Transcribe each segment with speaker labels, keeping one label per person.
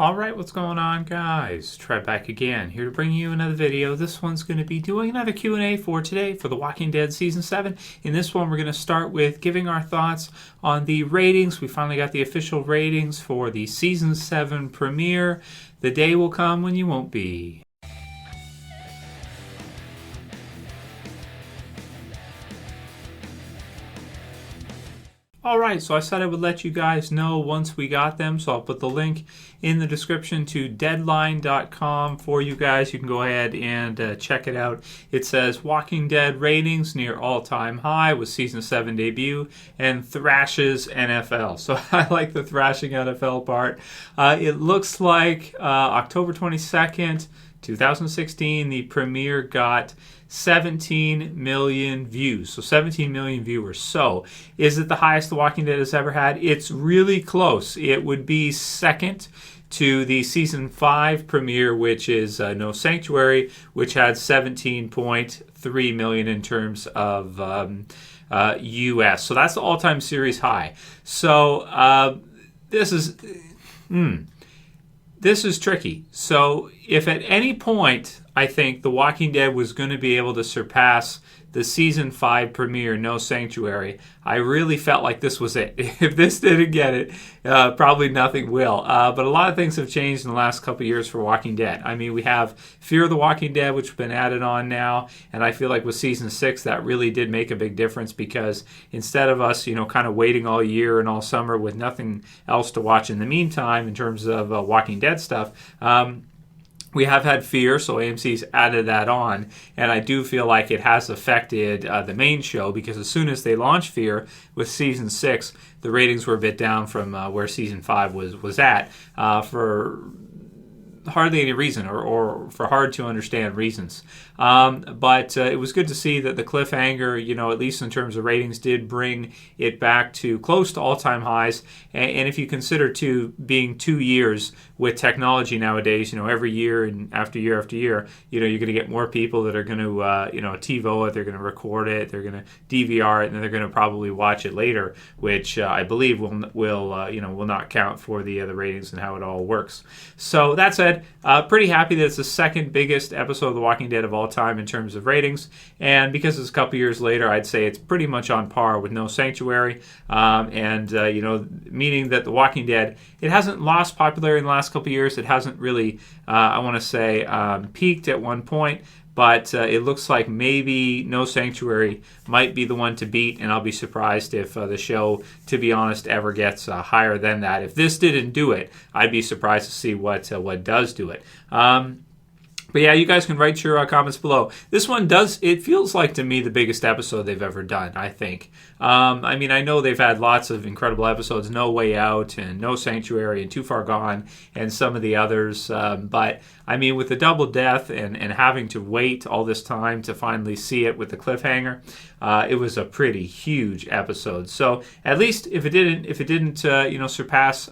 Speaker 1: Alright, what's going on, guys? Trev back again, here to bring you another video. This one's going to be doing another Q&A for today for The Walking Dead Season 7. In this one, we're going to start with giving our thoughts on the ratings. We finally got the official ratings for the Season 7 premiere. The day will come when you won't be. Alright, so I said I would let you guys know once we got them, so I'll put the link in the description to deadline.com for you guys. You can go ahead and check it out. It says Walking Dead ratings near all-time high with Season 7 debut and thrashes NFL. So I like the thrashing NFL part. It looks like October 22nd, 2016, the premiere got 17 million views. So 17 million viewers. So is it the highest The Walking Dead has ever had? It's really close. It would be second to the Season 5 premiere, which is No Sanctuary, which had 17.3 million in terms of US. So that's the all-time series high. So this is tricky. So if at any point I think The Walking Dead was going to be able to surpass the Season 5 premiere, No Sanctuary, I really felt like this was it. If this didn't get it, probably nothing will. But a lot of things have changed in the last couple of years for Walking Dead. I mean, we have Fear of the Walking Dead, which has been added on now, and I feel like with Season 6, that really did make a big difference because instead of us, kind of waiting all year and all summer with nothing else to watch in the meantime in terms of Walking Dead stuff, we have had Fear, so AMC's added that on, and I do feel like it has affected the main show because as soon as they launched Fear with Season 6, the ratings were a bit down from where Season 5 was at for hardly any reason or for hard to understand reasons. But it was good to see that the cliffhanger, at least in terms of ratings, did bring it back to close to all-time highs. And if you consider being 2 years with technology nowadays, every year and after year after year, you're going to get more people that are going to, TiVo it, they're going to record it, they're going to DVR it, and then they're going to probably watch it later, which I believe will not count for the ratings and how it all works. So that said, pretty happy that it's the second biggest episode of The Walking Dead of all time in terms of ratings, and because it's a couple years later, I'd say it's pretty much on par with No Sanctuary, meaning that The Walking Dead, it hasn't lost popularity in the last couple years. It hasn't really, peaked at one point, but it looks like maybe No Sanctuary might be the one to beat, and I'll be surprised if the show, to be honest, ever gets higher than that. If this didn't do it, I'd be surprised to see what does do it. But yeah, you guys can write your comments below. This one it feels like to me the biggest episode they've ever done, I think. I know they've had lots of incredible episodes, No Way Out and No Sanctuary and Too Far Gone and some of the others. But with the double death and having to wait all this time to finally see it with the cliffhanger, it was a pretty huge episode. So at least if it didn't surpass,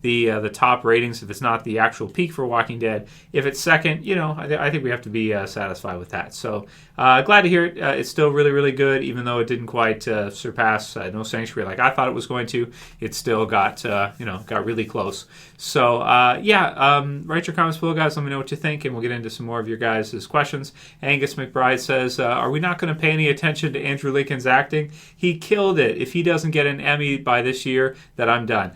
Speaker 1: the top ratings, if it's not the actual peak for Walking Dead, if it's second, I think we have to be satisfied with that. So glad to hear it. It's still really, really good, even though it didn't quite surpass No Sanctuary like I thought it was going to. It still got really close. So write your comments below, guys. Let me know what you think, and we'll get into some more of your guys' questions. Angus McBryde says, are we not going to pay any attention to Andrew Lincoln's acting? He killed it. If he doesn't get an Emmy by this year, then I'm done.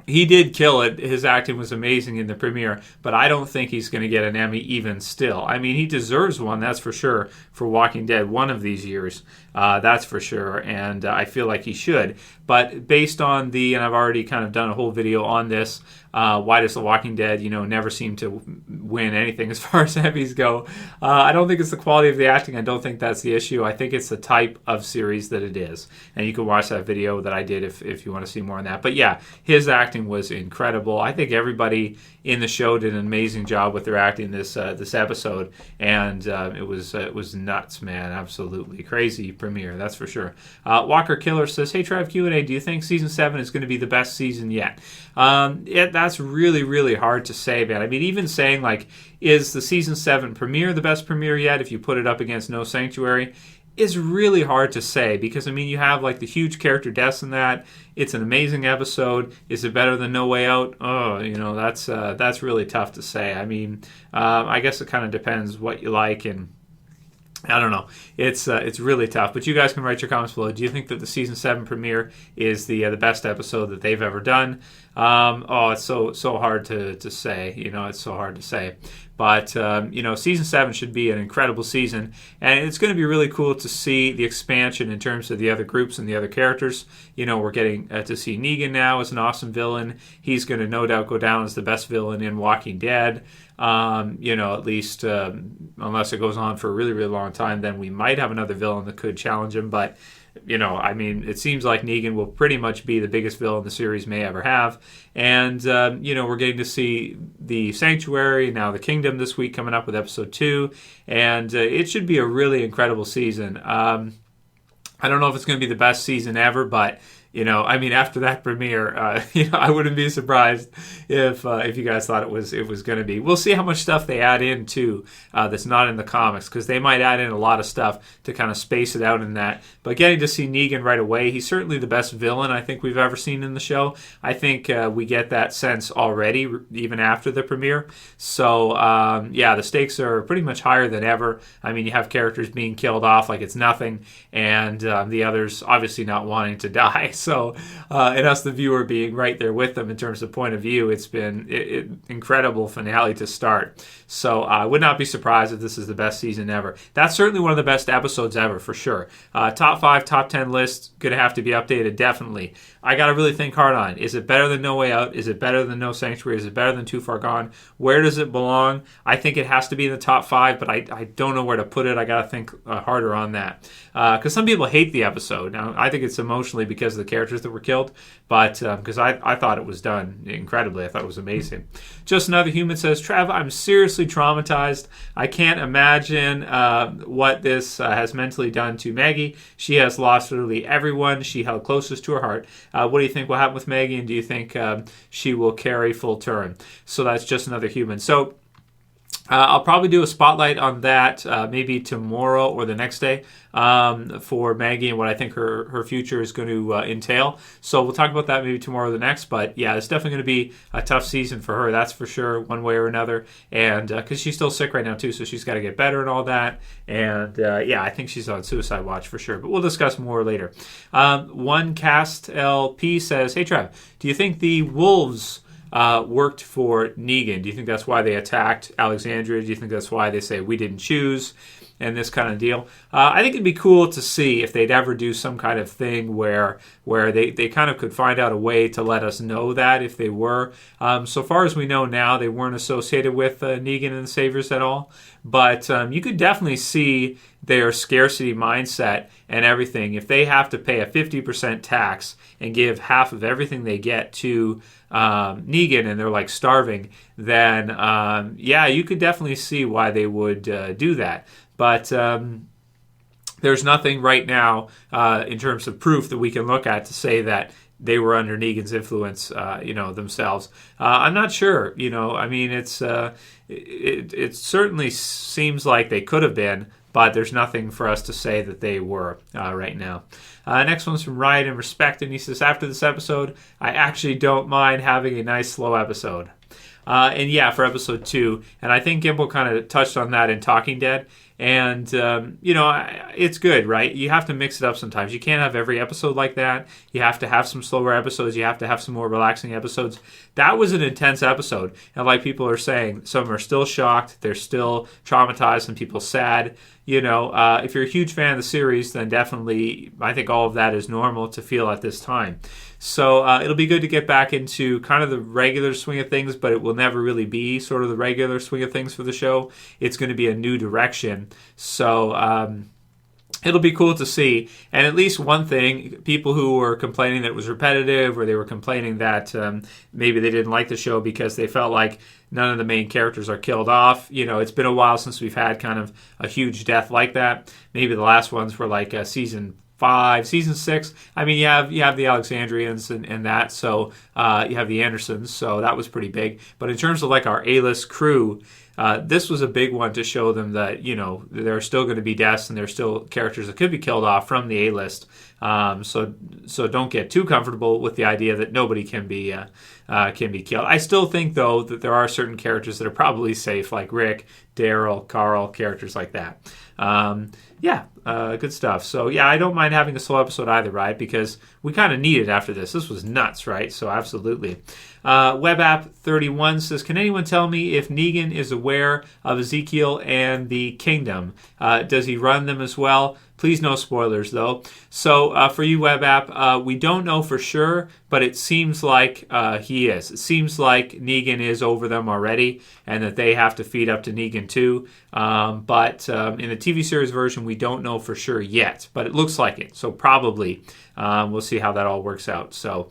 Speaker 1: He did kill it. His acting was amazing in the premiere, but I don't think he's going to get an Emmy even still. He deserves one, that's for sure, for Walking Dead one of these years. That's for sure, and I feel like he should. But based on and I've already kind of done a whole video on this, why does The Walking Dead, never seem to win anything as far as Emmys go? I don't think it's the quality of the acting. I don't think that's the issue. I think it's the type of series that it is. And you can watch that video that I did if you want to see more on that. But yeah, his acting was incredible. I think everybody in the show did an amazing job with their acting this episode, and it was nuts, man. Absolutely crazy premiere, that's for sure. Walker Killer says, hey Trev, Q&A, do you think Season 7 is going to be the best season yet? That's really, really hard to say, man. Even saying, is the Season 7 premiere the best premiere yet, if you put it up against No Sanctuary, is really hard to say because, I mean, you have like the huge character deaths in that. It's an amazing episode. Is it better than No Way Out? Oh, that's really tough to say. I mean, I guess it kind of depends what you like, and I don't know. It's really tough. But you guys can write your comments below. Do you think that the season 7 premiere is the best episode that they've ever done? It's so hard to say. It's so hard to say. But season 7 should be an incredible season, and it's going to be really cool to see the expansion in terms of the other groups and the other characters. We're getting to see Negan now as an awesome villain. He's going to no doubt go down as the best villain in Walking Dead. At least unless it goes on for a really, really long time, then we might have another villain that could challenge him. But, it seems like Negan will pretty much be the biggest villain the series may ever have. And, we're getting to see the Sanctuary, now the Kingdom this week coming up with episode 2. And it should be a really incredible season. I don't know if it's going to be the best season ever, but after that premiere, I wouldn't be surprised if you guys thought it was going to be. We'll see how much stuff they add in too that's not in the comics, because they might add in a lot of stuff to kind of space it out in that. But getting to see Negan right away, he's certainly the best villain I think we've ever seen in the show. I think we get that sense already, even after the premiere. So the stakes are pretty much higher than ever. I mean, you have characters being killed off like it's nothing, and the others obviously not wanting to die. So, and us, the viewer, being right there with them in terms of point of view, it's been an incredible finale to start. So I would not be surprised if this is the best season ever. That's certainly one of the best episodes ever, for sure. Top 5, top 10 list, going to have to be updated, definitely. I got to really think hard on it. Is it better than No Way Out? Is it better than No Sanctuary? Is it better than Too Far Gone? Where does it belong? I think it has to be in the top 5, but I don't know where to put it. I got to think harder on that. Because some people hate the episode. Now, I think it's emotionally because of the characters that were killed, but because I thought it was done incredibly. I thought it was amazing. Just Another Human says, Trev, I'm seriously traumatized. I can't imagine what this has mentally done to Maggie. She has lost literally everyone she held closest to her heart. What do you think will happen with Maggie, and do you think she will carry full turn? So that's Just Another Human. So I'll probably do a spotlight on that maybe tomorrow or the next day for Maggie and what I think her future is going to entail. So we'll talk about that maybe tomorrow or the next. But yeah, it's definitely going to be a tough season for her, that's for sure, one way or another. And because she's still sick right now too, so she's got to get better and all that. And I think she's on suicide watch for sure. But we'll discuss more later. One Cast LP says, hey Trev, do you think the Wolves worked for Negan? Do you think that's why they attacked Alexandria? Do you think that's why they say we didn't choose and this kind of deal? I think it'd be cool to see if they'd ever do some kind of thing where they kind of could find out a way to let us know that if they were. So far as we know now, they weren't associated with Negan and the Saviors at all. But you could definitely see their scarcity mindset and everything. If they have to pay a 50% tax and give half of everything they get to Negan, and they're like starving, then you could definitely see why they would do that. But there's nothing right now in terms of proof that we can look at to say that they were under Negan's influence, themselves. I'm not sure. I mean, it certainly seems like they could have been, but there's nothing for us to say that they were right now. Next one's from Ryan in Respect, and he says, after this episode, I actually don't mind having a nice slow episode. For episode 2, and I think Gimble kind of touched on that in Talking Dead, and it's good, right? You have to mix it up sometimes. You can't have every episode like that. You have to have some slower episodes. You have to have some more relaxing episodes. That was an intense episode, and like people are saying, some are still shocked, they're still traumatized, some people sad. If you're a huge fan of the series, then definitely I think all of that is normal to feel at this time. So it'll be good to get back into kind of the regular swing of things, but it will never really be sort of the regular swing of things for the show. It's going to be a new direction. So it'll be cool to see. And at least one thing, people who were complaining that it was repetitive, or they were complaining that maybe they didn't like the show because they felt like none of the main characters are killed off. It's been a while since we've had kind of a huge death like that. Maybe the last ones were like season 5, season 6. I mean, you have the Alexandrians and that, so you have the Andersons, so that was pretty big. But in terms of like our A-list crew, this was a big one to show them that, there are still going to be deaths and there's still characters that could be killed off from the A-list. So don't get too comfortable with the idea that nobody can be killed. I still think, though, that there are certain characters that are probably safe, like Rick, Daryl, Carl, characters like that. Good stuff. So, I don't mind having a slow episode either, right? Because we kind of need it after this. This was nuts, right? So, absolutely. WebApp31 says, can anyone tell me if Negan is aware of Ezekiel and the kingdom? Does he run them as well? Please no spoilers, though. So for you, WebApp, we don't know for sure, but it seems like he is. It seems like Negan is over them already and that they have to feed up to Negan too. But in the TV series version, we don't know for sure yet, but it looks like it. So probably we'll see how that all works out. So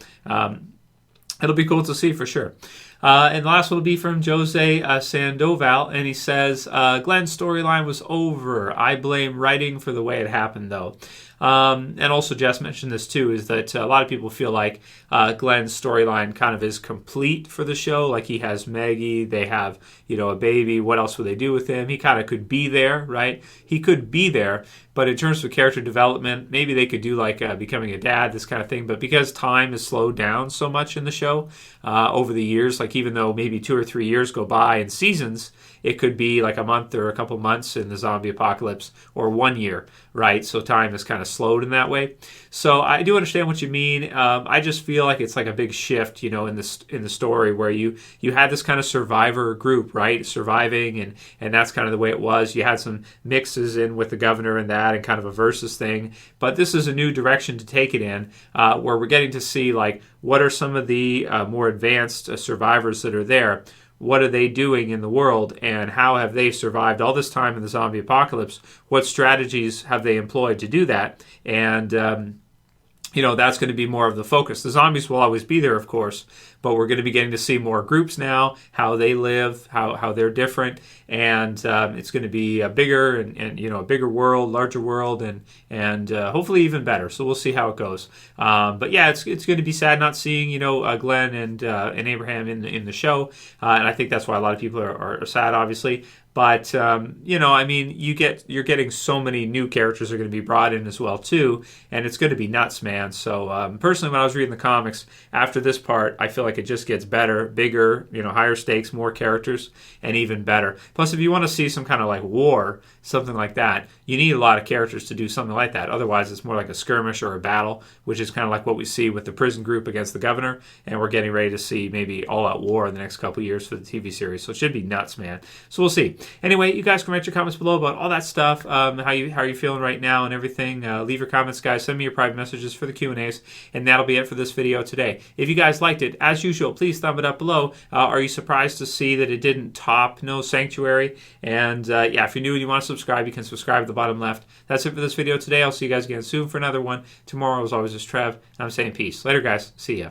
Speaker 1: it'll be cool to see for sure. And the last one will be from Jose Sandoval, and he says, Glenn's storyline was over. I blame writing for the way it happened, though. And also Jess mentioned this too, is that a lot of people feel like Glenn's storyline kind of is complete for the show. Like he has Maggie, they have, a baby. What else would they do with him? He kind of could be there, right? He could be there, but in terms of character development, maybe they could do like becoming a dad, this kind of thing. But because time has slowed down so much in the show over the years, like even though maybe 2 or 3 years go by in seasons, it could be like a month or a couple months in the zombie apocalypse, or 1 year, right? So time is kind of slowed in that way. So I do understand what you mean. I just feel like it's like a big shift, in the story where you had this kind of survivor group, right? Surviving, and that's kind of the way it was. You had some mixes in with the governor and that, and kind of a versus thing. But this is a new direction to take it in, where we're getting to see like what are some of the more advanced survivors that are there. What are they doing in the world, and how have they survived all this time in the zombie apocalypse? What strategies have they employed to do that? And that's going to be more of the focus. The zombies will always be there, of course, but we're going to be getting to see more groups now, how they live, how they're different, and it's going to be a bigger and a bigger world, larger world, and hopefully even better. So we'll see how it goes. But yeah, it's going to be sad not seeing Glenn and Abraham in the show, and I think that's why a lot of people are sad, obviously. But you're getting so many new characters are going to be brought in as well too, and it's going to be nuts, man. So personally, when I was reading the comics after this part, I feel like it just gets better, bigger, higher stakes, more characters, and even better. Plus, if you want to see some kind of like war, something like that, you need a lot of characters to do something like that. Otherwise, it's more like a skirmish or a battle, which is kind of like what we see with the prison group against the governor, and we're getting ready to see maybe all-out war in the next couple of years for the TV series. So it should be nuts, man. So we'll see. Anyway, you guys can write your comments below about all that stuff, how you feeling right now and everything. Leave your comments, guys. Send me your private messages for the Q&As, and that'll be it for this video today. If you guys liked it, as usual, please thumb it up below. Are you surprised to see that it didn't top No Sanctuary? And if you're new and you want to subscribe, you can subscribe at the bottom left. That's it for this video today. I'll see you guys again soon for another one. Tomorrow, as always, is Trev, and I'm saying peace. Later, guys. See ya.